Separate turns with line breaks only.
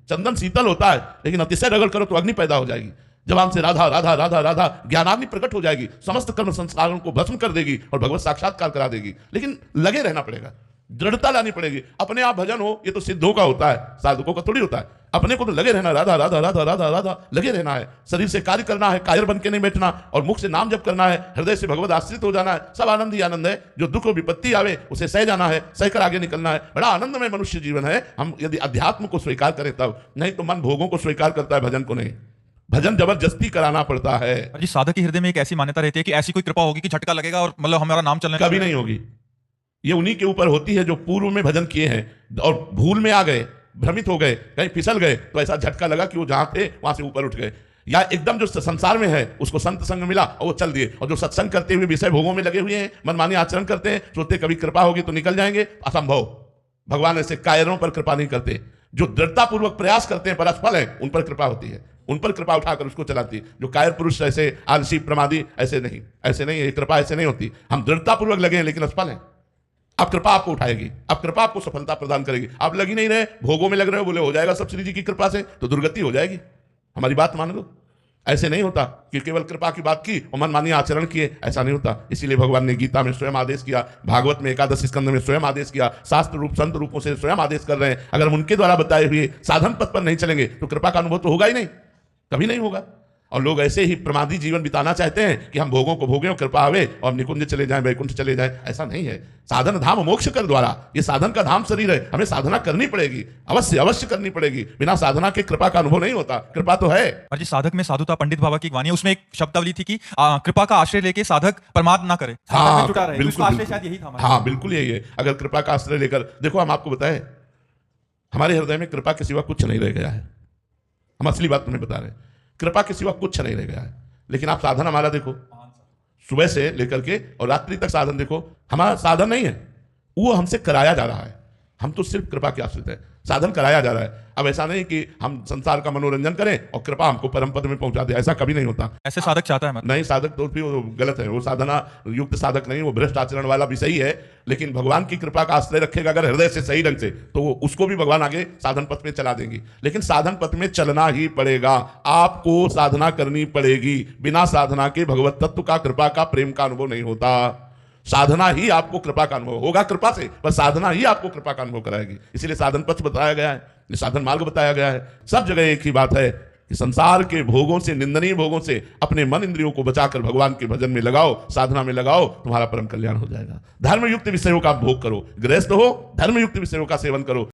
चंदन शीतल होता है, लेकिन अतिशय रगड़ करो तो अग्नि पैदा हो जाएगी। जबान से राधा राधा राधा राधा ज्ञानाग्नि प्रकट हो जाएगी, समस्त कर्म संस्कारों को भस्म कर देगी और भगवत साक्षात्कार करा देगी। लेकिन लगे रहना पड़ेगा, दृढ़ता लानी पड़ेगी। अपने आप भजन हो ये तो सिद्धों का होता है, साधकों का थोड़ी होता है। अपने को तो लगे रहना, राधा राधा राधा राधा राधा लगे रहना है। शरीर से कार्य करना है, कायर बन के नहीं बैठना, और मुख से नाम जप करना है, हृदय से भगवत आश्रित हो जाना है। सब आनंद ही आनंद है। जो दुख और विपत्ति आवे उसे सह जाना है, सहकर आगे निकलना है। बड़ा आनंदमय मनुष्य जीवन है हम यदि अध्यात्म को स्वीकार करें तब। नहीं तो मन भोगों को स्वीकार करता है, भजन को नहीं। भजन जबरदस्ती कराना पड़ता है।
जी, साधक के हृदय में एक ऐसी मान्यता रहती है कि ऐसी कोई कृपा होगी कि झटका लगेगा और मतलब हमारा नाम चलने
कभी नहीं होगी। ये उन्हीं के ऊपर होती है जो पूर्व में भजन किए हैं और भूल में आ गए, भ्रमित हो गए, कहीं फिसल गए, तो ऐसा झटका लगा कि वो जहां थे वहां से ऊपर उठ गए। या एकदम जो संसार में है उसको संत संग मिला और वो चल दिए, और जो सत्संग करते हुए विषय भोगों में लगे हुए हैं, मनमानी आचरण करते हैं, सोचते कभी कृपा होगी तो निकल जाएंगे, असंभव। भगवान ऐसे कायरों पर कृपा नहीं करते। जो दृढ़तापूर्वक प्रयास करते हैं पर असफल है, उन पर कृपा होती है, उन पर कृपा उठाकर उसको चलाती है। जो कायर पुरुष ऐसे आलसी प्रमादी ऐसे नहीं, ऐसे नहीं है, कृपा ऐसे नहीं होती। हम दृढ़तापूर्वक लगे हैं लेकिन असफल हैं, अब कृपा आपको उठाएगी, अब कृपा आपको सफलता प्रदान करेगी। आप लगी नहीं रहे, भोगों में लग रहे हो, बोले हो जाएगा सब श्री जी की कृपा से, तो दुर्गति हो जाएगी। हमारी बात मान लो। ऐसे नहीं होता कि केवल कृपा की बात की और मनमानी आचरण किए, ऐसा नहीं होता। इसीलिए भगवान ने गीता में स्वयं आदेश किया, भागवत में एकादश स्कंद में स्वयं आदेश किया, शास्त्र रूप संत रूपों से स्वयं आदेश कर रहे हैं। अगर हम उनके द्वारा बताए हुए साधन पथ पर नहीं चलेंगे तो कृपा का अनुभव तो होगा ही नहीं, कभी नहीं होगा। और लोग ऐसे ही प्रमादी जीवन बिताना चाहते हैं कि हम भोगों को भोगें और कृपा आवे और निकुंज चले जाएं, वैकुंठ चले जाएं। ऐसा नहीं है। साधन धाम मोक्ष कर द्वारा, ये साधन का धाम शरीर है, हमें साधना करनी पड़ेगी, अवश्य अवश्य करनी पड़ेगी। बिना साधना के कृपा का अनुभव नहीं होता। कृपा तो है।
और जी, साधक में साधुता पंडित बाबा की वाणी है, उसमें एक शब्दावली थी कि कृपा का आश्रय लेके साधक प्रमाद ना करे।
हाँ,
बिल्कुल, आश्रय शायद यही था।
हाँ बिल्कुल यही है। अगर कृपा का आश्रय लेकर देखो, हम आपको बताएं, हमारे हृदय में कृपा के सिवा कुछ नहीं रह गया है। हम असली बात तुम्हें बता रहे हैं, कृपा के सिवा कुछ नहीं रह गया है। लेकिन आप साधन हमारा देखो, सुबह से लेकर के और रात्रि तक साधन देखो, हमारा साधन नहीं है, वो हमसे कराया जा रहा है। हम तो सिर्फ कृपा के आश्रित है, साधन कराया जा रहा है। अब ऐसा नहीं कि हम संसार का मनोरंजन करें और कृपा हमको परम पद में पहुंचा दे, ऐसा कभी नहीं होता।
ऐसे साधक चाहता है
नहीं, साधक तो फिर वो गलत है, वो साधना युक्त साधक नहीं, वो भ्रष्ट आचरण वाला भी सही है। लेकिन भगवान की कृपा का आश्रय रखेगा अगर हृदय से सही ढंग से, तो वो उसको भी भगवान आगे साधन पथ में चला देंगे। लेकिन साधन पथ में चलना ही पड़ेगा, आपको साधना करनी पड़ेगी। बिना साधना के भगवत तत्व का, कृपा का, प्रेम का अनुभव नहीं होता। साधना ही आपको कृपा का अनुभव होगा, कृपा से, बस साधना ही आपको कृपा का अनुभव कराएगी। इसीलिए साधन पथ बताया गया है, साधन मार्ग बताया गया है। सब जगह एक ही बात है कि संसार के भोगों से, निंदनीय भोगों से अपने मन इंद्रियों को बचाकर भगवान के भजन में लगाओ, साधना में लगाओ, तुम्हारा परम कल्याण हो जाएगा। धर्मयुक्त विषयों का भोग करो, गृहस्थ हो धर्मयुक्त विषयों का सेवन करो।